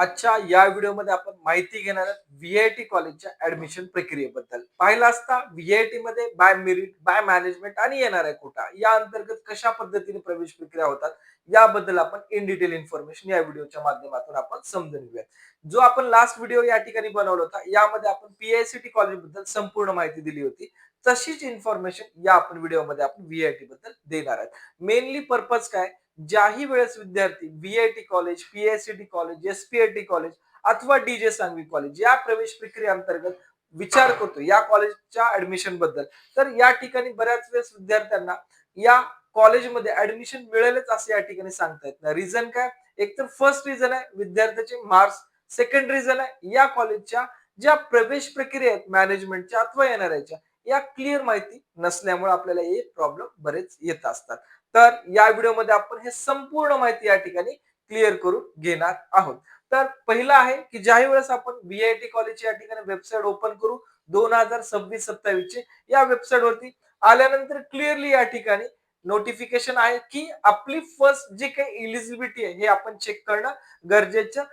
आजच्या या व्हिडिओमध्ये आपण माहिती घेणार आहोत व्हीआयटी कॉलेजच्या ऍडमिशन प्रक्रियेबद्दल. पाहिलं असता व्हीआयटी मध्ये बाय मेरिट, बाय मॅनेजमेंट आणि येणाऱ्या कोटा या अंतर्गत कशा पद्धतीने प्रवेश प्रक्रिया होतात याबद्दल आपण इन डिटेल इन्फॉर्मेशन या व्हिडिओच्या माध्यमातून आपण समजून घेऊया. जो आपण लास्ट व्हिडिओ या ठिकाणी बनवला होता यामध्ये आपण पीआयसीटी कॉलेज बद्दल संपूर्ण माहिती दिली होती. तशीच इन्फॉर्मेशन या आपण व्हिडिओमध्ये आपण व्हीआयटी बद्दल देणार आहोत. मेनली पर्पज काय, ज्याही वेळेस विद्यार्थी VIT college, PICT college, एसपीआयटी college अथवा डीजे सांगवी कॉलेज या प्रवेश प्रक्रिये अंतर्गत विचार करतो या कॉलेजच्या ऍडमिशन बद्दल, तर या ठिकाणी बऱ्याच वेळेस विद्यार्थ्यांना या कॉलेजमध्ये ऍडमिशन मिळेलच असं या ठिकाणी सांगता येत नाही. रिझन काय, एक तर फर्स्ट रिझन आहे विद्यार्थ्याचे मार्क्स, सेकंड रिझन आहे या कॉलेजच्या ज्या प्रवेश प्रक्रिया आहेत मॅनेजमेंटच्या अथवा येणाऱ्याच्या या क्लिअर माहिती नसल्यामुळे आपल्याला हे प्रॉब्लेम बरेच येत असतात. तर या व्हिडिओमध्ये आपण हे संपूर्ण माहिती या ठिकाणी क्लिअर करून घेणार आहोत. तर पहिलं आहे की ज्याही वेळेस आपण व्हीआयटी कॉलेजची या ठिकाणी वेबसाईट ओपन करू 2026-27 चे, या वेबसाईट वरती आल्यानंतर क्लिअरली या ठिकाणी नोटिफिकेशन आहे की आपली फर्स्ट जे काही इलिजिबिलिटी आहे हे आपण चेक करणं गरजेचं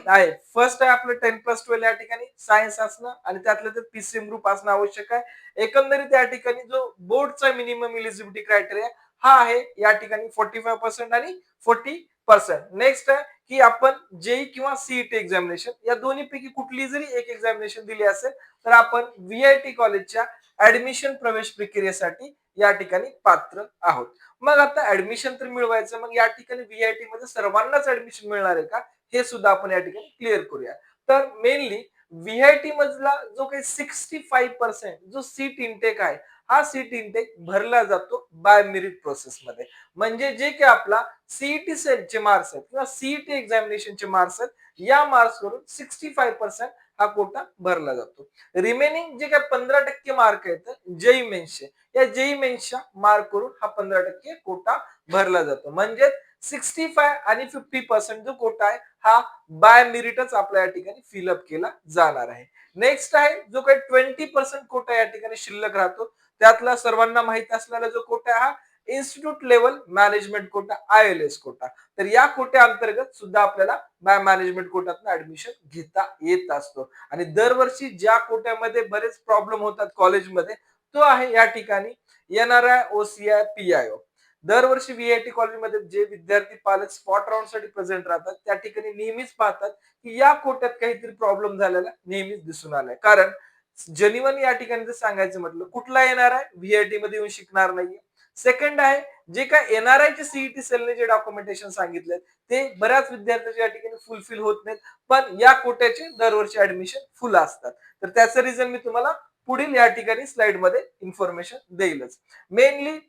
आहे. फर्स्ट आहे आपलं 10+12 या ठिकाणी सायन्स असणं आणि त्यातलं तर पीसीएम ग्रुप असणं आवश्यक आहे. एकंदरीत या ठिकाणी जो बोर्डचा मिनिमम इलिजिबिलिटी क्रायटेरिया हा आहे या ठिकाणी 45% आणि 40%. नेक्स्ट आहे की आपण जेई किंवा सीईटी एक्झामिनेशन या दोन्हीपैकी कुठली जरी एक एक्झामिनेशन दिली असेल तर आपण व्हीआयटी कॉलेजच्या ऍडमिशन प्रवेश प्रक्रियेसाठी या ठिकाणी पात्र आहोत. मग आता ऍडमिशन तर मिळवायचं, मग या ठिकाणी व्हीआयटी मध्ये सर्वांनाच ऍडमिशन मिळणार आहे का हे सुद्धा आपण या ठिकाणी क्लिअर करूया. तर मेनली व्हीआयटी मधला जो काही 65% जो सीट इनटेक आहे हा सीट इनटेक भरला जातो बाय मेरिट प्रोसेस मध्ये. म्हणजे जे काही आपला सीईटी सेलचे मार्क्स आहेत किंवा सीईटी एक्झामिनेशनचे मार्क्स आहेत या मार्क्स वरून 65% हा कोटा भरला जातो. रिमेनिंग जे काही 15% मार्क आहेत जेई मेन्सचे, या जेई मेन्सच्या मार्क करून हा 15% कोटा भरला जातो. म्हणजे 65 आणि 50% जो कोटा आहे हा बाय मेरिटच आपल्या या ठिकाणी फिलअप केला जाणार आहे. नेक्स्ट आहे जो काही 20% कोटा या ठिकाणी शिल्लक राहतो, त्यातला सर्वांना माहित असलेला जो कोटा हा institute level management quota, ILS quota. तर या कोट्या अंतर्गत सुद्धा आपल्याला बाय मॅनेजमेंट कोट्यातून ऍडमिशन घेता येत असतो. आणि दरवर्षी ज्या कोट्यामध्ये बरेच प्रॉब्लेम होतात कॉलेजमध्ये तो आहे या ठिकाणी एनआरआय, ओसीआय, पीआयओ. दरवर्षी व्हीआयटी कॉलेजमध्ये जे विद्यार्थी पालक स्पॉट राऊंड साठी प्रेझेंट राहतात त्या ठिकाणी नेहमीच पाहतात की या कोट्यात काहीतरी प्रॉब्लेम झालेला नेहमीच दिसून आलाय. कारण जेन्युइन या ठिकाणी जर सांगायचं म्हटलं कुठला येणार आहे व्हीआयटी मध्ये येऊन शिकणार नाहीये. सेकंड आहे जे काय एनआरआय चे सीईटी सेलने जे डॉक्युमेंटेशन सांगितले ते बऱ्याच विद्यार्थ्यांच्या या ठिकाणी फुलफिल होत नाहीत, पण या कोट्याचे दरवर्षी ऍडमिशन फुल असतात. तर त्याचं रिझन मी तुम्हाला पुढील या ठिकाणी स्लाइड मध्ये इन्फॉर्मेशन देईलच. मेनली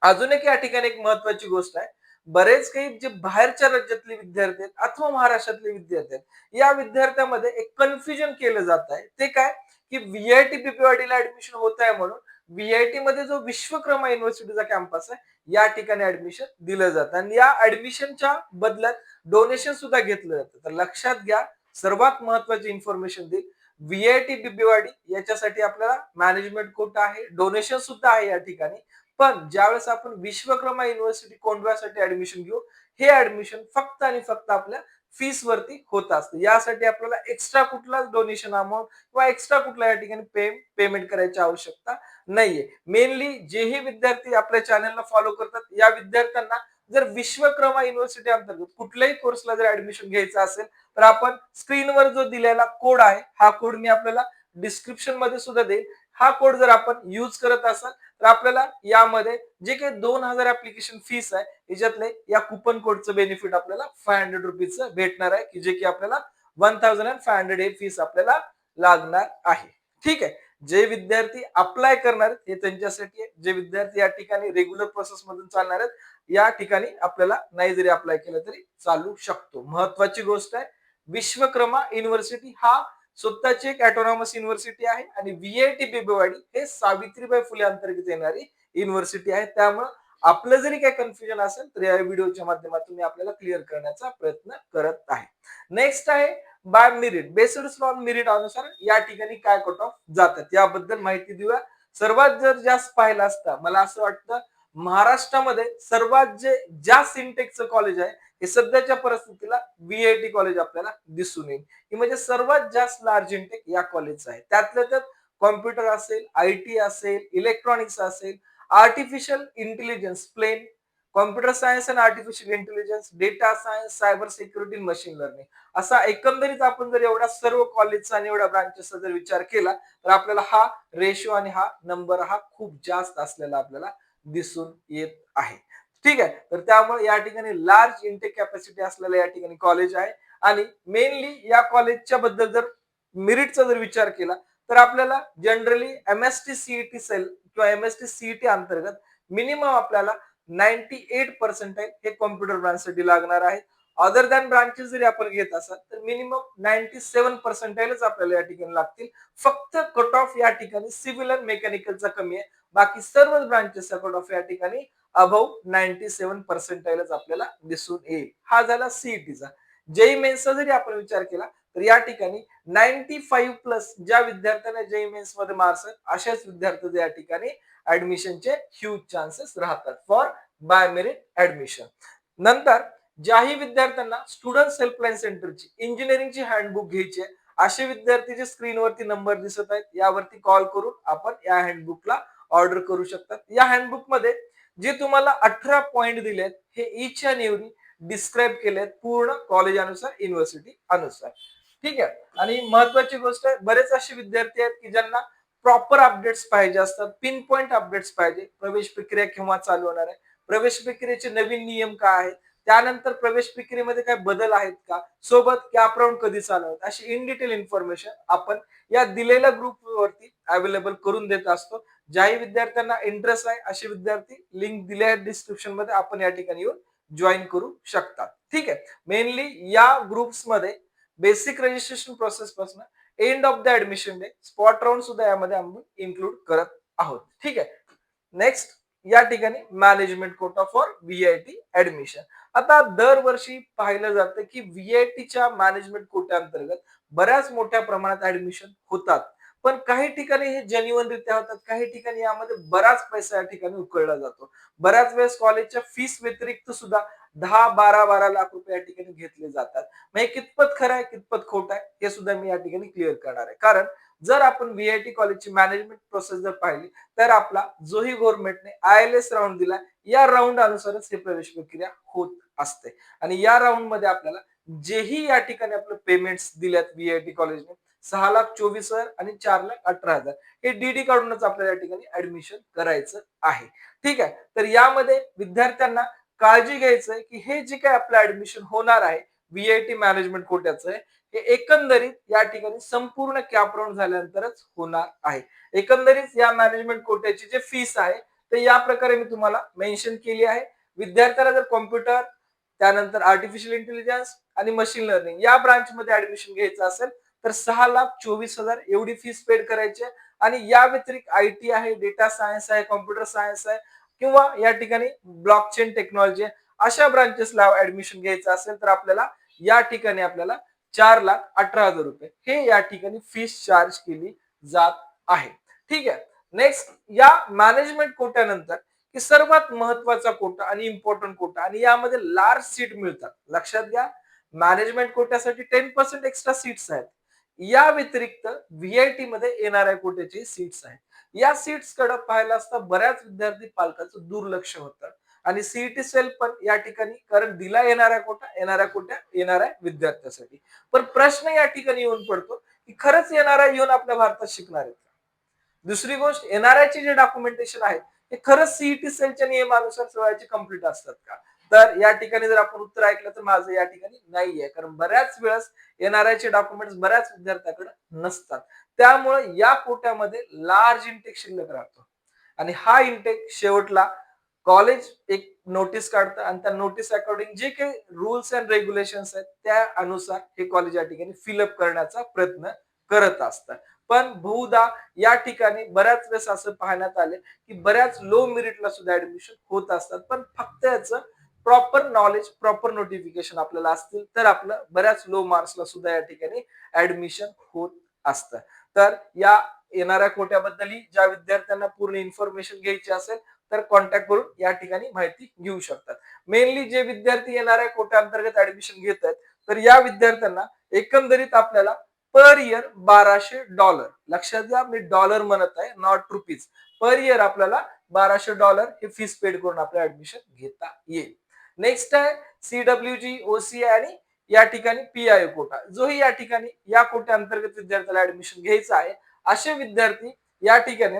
अजून एक या ठिकाणी एक महत्वाची गोष्ट आहे, बरेच काही जे बाहेरच्या राज्यातले विद्यार्थी आहेत अथवा महाराष्ट्रातले विद्यार्थी आहेत या विद्यार्थ्यांमध्ये एक कन्फ्युजन केलं जात आहे. ते काय की व्हीआयटी बीपीवाडीला ऍडमिशन होत आहे म्हणून व्हीआयटी मध्ये जो विश्वकर्मा युनिव्हर्सिटीचा कॅम्पस आहे या ठिकाणी ऍडमिशन दिलं जातं आणि या ऍडमिशनच्या बदल्यात डोनेशन सुद्धा घेतलं जातं. तर लक्षात घ्या, सर्वात महत्वाची इन्फॉर्मेशन देईल, व्हीआयटी बीबीवाडी याच्यासाठी आपल्याला मॅनेजमेंट कोटा आहे, डोनेशन सुद्धा आहे या ठिकाणी. पण ज्यावेळेस आपण विश्वकर्मा युनिव्हर्सिटी कोंढव्यासाठी ऍडमिशन घेऊ हे ऍडमिशन फक्त आणि फक्त आपल्या फीस वरती होत असतं. यासाठी आपल्याला एक्स्ट्रा कुठलाच डोनेशन अमाऊंट किंवा एक्स्ट्रा कुठला या ठिकाणी पेमेंट करायची आवश्यकता नाहीये. मेनली जेही विद्यार्थी आपल्या चॅनलला फॉलो करतात या विद्यार्थ्यांना जर विश्वकर्मा युनिव्हर्सिटी अंतर्गत कुठल्याही कोर्सला जर ऍडमिशन घ्यायचं असेल तर आपण स्क्रीनवर जो दिलेला कोड आहे हा कोड मी आपल्याला डिस्क्रिप्शन मध्ये सुद्धा देईल. हा कोड जर आपण युज करत असाल तर आपल्याला यामध्ये जे काही 2000 ऍप्लिकेशन फीस आहे याच्यातले या कुपन कोडचं बेनिफिट आपल्याला 500 रुपीजचं भेटणार आहे की जे की आपल्याला 1500 हे फीस आपल्याला लागणार आहे. ठीक आहे. जे विद्यार्थी अप्लाय करणार हे त्यांच्यासाठी आहे, जे विद्यार्थी या ठिकाणी रेग्युलर प्रोसेस मधून चालणार आहेत या ठिकाणी आपल्याला नाही जरी अप्लाय केलं तरी चालू शकतो. महत्वाची गोष्ट आहे, विश्वकर्मा युनिव्हर्सिटी हा स्वतःची एक ऑटोनॉमस युनिव्हर्सिटी आहे आणि व्हीआयटी बेबेवाडी हे सावित्रीबाई फुले अंतर्गत येणारी युनिव्हर्सिटी आहे. त्यामुळे आपलं जरी काही कन्फ्युजन असेल तर या व्हिडिओच्या माध्यमातून मी आपल्याला क्लिअर करण्याचा प्रयत्न करत आहे. नेक्स्ट आहे by merit, based on merit अनुसार या ठिकाणी काय कट ऑफ जातात याबद्दल माहिती देऊया. सर्वात जर जास्त पाहिलं असता मला असं वाटतं महाराष्ट्रामध्ये सर्वात जास्त इंटेकचं कॉलेज आहे हे सध्याच्या परिस्थितीला व्हीआयटी कॉलेज आपल्याला दिसून येईल. की म्हणजे सर्वात जास्त लार्ज इंटेक या कॉलेजचं आहे. त्यातल्या त्यात कॉम्प्युटर असेल, आयटी असेल, इलेक्ट्रॉनिक्स असेल, artificial intelligence plain, computer science आणि artificial intelligence, data science, cyber security, machine learning असा एकंदरीत आपण जर एवढा सर्व कॉलेजचा आणि एवढ्या ब्रांचेसचा जर विचार केला तर आपल्याला हा रेशो आणि हा नंबर हा खूप जास्त असलेला आपल्याला दिसून येत आहे. ठीक आहे. तर त्यामुळे या ठिकाणी लार्ज इंटेक कॅपॅसिटी असलेलं या ठिकाणी कॉलेज आहे आणि मेनली या कॉलेजच्या बद्दल जर मेरिटचा जर विचार केला तर आपल्याला जनरली एमएसटी सीईटी सेल किंवा एमएसटी सीईटी अंतर्गत मिनिमम आपल्याला 98% हे कॉम्प्युटर ब्रांचसाठी लागणार आहे. अदर दॅन ब्रांचेस जरी आपण घेत असाल तर मिनिमम 97% आपल्याला या ठिकाणी लागतील. फक्त कट ऑफ या ठिकाणी सिव्हिल अँड मेकॅनिकलचा कमी आहे. बाकी सर्वच ब्रांचेसचा कट ऑफ या ठिकाणी अबव 97% आपल्याला दिसून येईल. हा झाला सीईटीचा. जेई मेन्सचा जरी आपण विचार केला तर या ठिकाणी 95 प्लस ज्या विद्यार्थ्यांना जेई मेन्स मध्ये मार्क्स आहेत अशाच विद्यार्थ्यांचे या ठिकाणी ऍडमिशनचे ह्यूज चान्सेस राहतात फॉर बाय मेरिट ऍडमिशन. नंतर ज्याही विद्यार्थ्यांना स्टुडंट हेल्पलाईन सेंटरची इंजिनिअरिंगची हँडबुक घ्यायची आहे असे विद्यार्थी जे स्क्रीनवरती नंबर दिसत आहेत यावरती कॉल करून आपण या हँडबुकला ऑर्डर करू शकतात. या हँडबुक मध्ये जे तुम्हाला 18 पॉइंट दिलेत हे इच अँड एव्हरी डिस्क्राईब केलेत पूर्ण कॉलेज अनुसार, युनिव्हर्सिटी अनुसार. ठीक आहे. आणि महत्वाची गोष्ट आहे बरेच असे विद्यार्थी आहेत की ज्यांना प्रॉपर अपडेट्स पाहिजे असतात, पिन पॉइंट अपडेट्स पाहिजे. प्रवेश प्रक्रिया केव्हा चालू होणार आहे, प्रवेश प्रक्रियेचे नवीन नियम काय आहेत, त्यानंतर प्रवेश प्रक्रियेमध्ये काय बदल आहेत का, सोबत कॅप राऊंड कधी चालू होत, अशी इन डिटेल इन्फॉर्मेशन आपण या दिलेल्या ग्रुपवरती अवेलेबल करून देत असतो. ज्याही विद्यार्थ्यांना इंटरेस्ट आहे असे विद्यार्थी लिंक दिल्या आहेत डिस्क्रिप्शन मध्ये, आपण या ठिकाणी येऊन जॉईन करू शकतात. ठीक आहे. मेनली या ग्रुप्स मध्ये बेसिक रजिस्ट्रेशन प्रोसेस पासून end of the admission day spot round सुद्धा यामध्ये आपण इन्क्लूड करत आहोत. ठीक आहे. नेक्स्ट या ठिकाणी management quota for VIT admission. आता दरवर्षी पाहिलं जातं की व्हीआयटीच्या मॅनेजमेंट कोट्याअंतर्गत बऱ्याच मोठ्या प्रमाणात ऍडमिशन होतात. पण काही ठिकाणी हे जेन्युइन रित्या होतात, काही ठिकाणी यामध्ये बराच पैसा या ठिकाणी उकळला जातो. बऱ्याच वेळेस कॉलेजच्या फीस व्यतिरिक्त सुद्धा 10-12 लाख रुपये या ठिकाणी घेतले जातात. मग हे कितपत खरं आहे, कितपत खोट आहे हे सुद्धा मी या ठिकाणी क्लिअर करणार आहे. कारण जर आपण व्हीआयटी कॉलेजची मॅनेजमेंट प्रोसेस जर पाहिली तर आपला जोही गव्हर्नमेंटने ILS राऊंड दिला या राऊंड अनुसारच हे प्रवेश प्रक्रिया होत असते. आणि या राऊंड मध्ये आपल्याला जेही या ठिकाणी आपलं पेमेंट्स दिल्यात व्हीआयटी कॉलेजने 6,24,000 आणि 4,18,000 हे डीडी काढूनच आपल्याला या ठिकाणी ऍडमिशन करायचं आहे. ठीक आहे. तर यामध्ये विद्यार्थ्यांना काळजी घ्यायचंय की हे जे काही आपलं ऍडमिशन होणार आहे व्हीआयटी मॅनेजमेंट कोट्याचं हे एकंदरीत या ठिकाणी संपूर्ण कॅप राऊंड झाल्यानंतरच होणार आहे. एकंदरीत या मॅनेजमेंट कोट्याची जे फीस आहे ते या प्रकारे मी तुम्हाला मेन्शन केली आहे. विद्यार्थ्याला जर कॉम्प्युटर, त्यानंतर आर्टिफिशियल इंटेलिजन्स आणि मशीन लर्निंग या ब्रांच मध्ये ऍडमिशन घ्यायचं असेल तर 6,24,000 एवढी फीस पेड करायची आहे. आणि या व्यतिरिक्त आयटी आहे, डेटा सायन्स आहे, कॉम्प्युटर सायन्स आहे किंवा या ठिकाणी ब्लॉकचेन टेक्नॉलॉजी अशा ब्रांचेसला ऍडमिशन घ्यायचं असेल तर आपल्याला या ठिकाणी आपल्याला 4,18,000 रुपये हे या ठिकाणी फीस चार्ज केली जात आहे. ठीक आहे. नेक्स्ट या मॅनेजमेंट कोट्यानंतर की सर्वात महत्वाचा कोटा आणि इम्पॉर्टंट कोटा आणि यामध्ये लार्ज सीट मिळतात. लक्षात घ्या, मॅनेजमेंट कोट्यासाठी 10% एक्स्ट्रा सीट्स आहेत. या व्यतिरिक्त व्हीआयटी मध्ये येणाऱ्या कोट्याचे सीट्स आहेत. या सीट्स कडे पाहायला असता बऱ्याच विद्यार्थी पालकांचं दुर्लक्ष होतं आणि सीईटी सेल पण या ठिकाणी कारण दिला येणाऱ्या कोट्या येणाऱ्या विद्यार्थ्यांसाठी. पण प्रश्न या ठिकाणी येऊन पडतो की खरंच येणाऱ्या येऊन आपल्या भारतात शिकणार आहेत का? दुसरी गोष्ट, येणाऱ्याचे जे डॉक्युमेंटेशन आहे ते खरंच सीईटी सेलच्या नियमानुसार सगळ्याचे कम्प्लीट असतात का? तर या ठिकाणी जर आपण उत्तर ऐकलं तर माझं या ठिकाणी नाहीये. कारण बऱ्याच वेळेस येणाऱ्याचे डॉक्युमेंट्स बऱ्याच विद्यार्थ्यांकडे नसतात. त्यामुळे या कोट्यामध्ये लार्ज इंटेक शिल्लक राहतो आणि हा इंटेक शेवटला कॉलेज एक नोटीस काढतं आणि त्या नोटीस अकॉर्डिंग जे काही रूल्स अँड रेग्युलेशन्स आहेत त्या अनुसार हे कॉलेज या ठिकाणी फिलअप करण्याचा प्रयत्न करत असतात. पण बहुधा या ठिकाणी बऱ्याच वेळेस असं पाहण्यात आले की बऱ्याच लो मेरिटला सुद्धा ऍडमिशन होत असतात. पण फक्त याचं प्रॉपर नॉलेज, प्रॉपर नोटिफिकेशन आपल्याला असतील तर आपलं बऱ्याच लो मार्क्सला सुद्धा या ठिकाणी ऍडमिशन होत असतं. तर या येणाऱ्या कोट्याबद्दल ज्या विद्यार्थ्यांना पूर्ण इन्फॉर्मेशन घ्यायची असेल तर कॉन्टॅक्ट करून या ठिकाणी माहिती घेऊ शकतात. मेनली जे विद्यार्थी येणाऱ्या कोट्या अंतर्गत ऍडमिशन घेत आहेत, तर या विद्यार्थ्यांना एकंदरीत आपल्याला पर इयर $1200, लक्षात घ्या मी डॉलर म्हणत आहे, नॉट रुपीज, पर इयर आपल्याला $1200 हे फीस पेड करून आपलं ऍडमिशन घेता येईल. नेक्स्ट आहे CWG, OCI आणि या ठिकाणी PIO कोटा, जोही या ठिकाणी या कोट्या अंतर्गत विद्यार्थ्याला ऍडमिशन घ्यायचं आहे, असे विद्यार्थी या ठिकाणी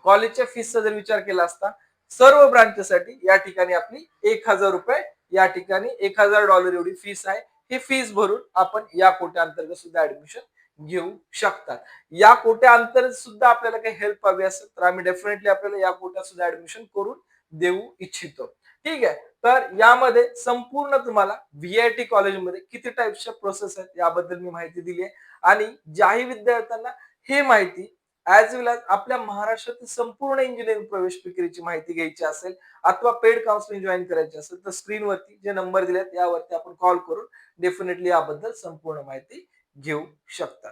कॉलेजच्या फीसचा जर विचार केला असता, सर्व ब्रांचसाठी या ठिकाणी आपली $1000 या ठिकाणी $1000 एवढी फीस आहे. ही फीस भरून आपण या कोट्या अंतर्गत सुद्धा ऍडमिशन घेऊ शकतात. या कोट्या अंतर्गत सुद्धा आपल्याला काही हेल्प हवी असेल तर आम्ही डेफिनेटली आपल्याला या कोट्यात सुद्धा ऍडमिशन करून देऊ इच्छितो. ठीक आहे. तर यामध्ये संपूर्ण तुम्हाला VIT कॉलेजमध्ये किती टाइप्सच्या प्रोसेस आहेत याबद्दल मी माहिती दिली आहे आणि ज्याही विद्यार्थ्यांना हे माहिती ऍज वेल एज आपल्या महाराष्ट्रातील संपूर्ण इंजिनिअरिंग प्रवेश प्रक्रियेची माहिती घ्यायची असेल अथवा पेड काउन्सिलिंग जॉईन करायची असेल तर स्क्रीनवरती जे नंबर दिलेत यावरती आपण कॉल करून डेफिनेटली याबद्दल संपूर्ण माहिती घेऊ शकता.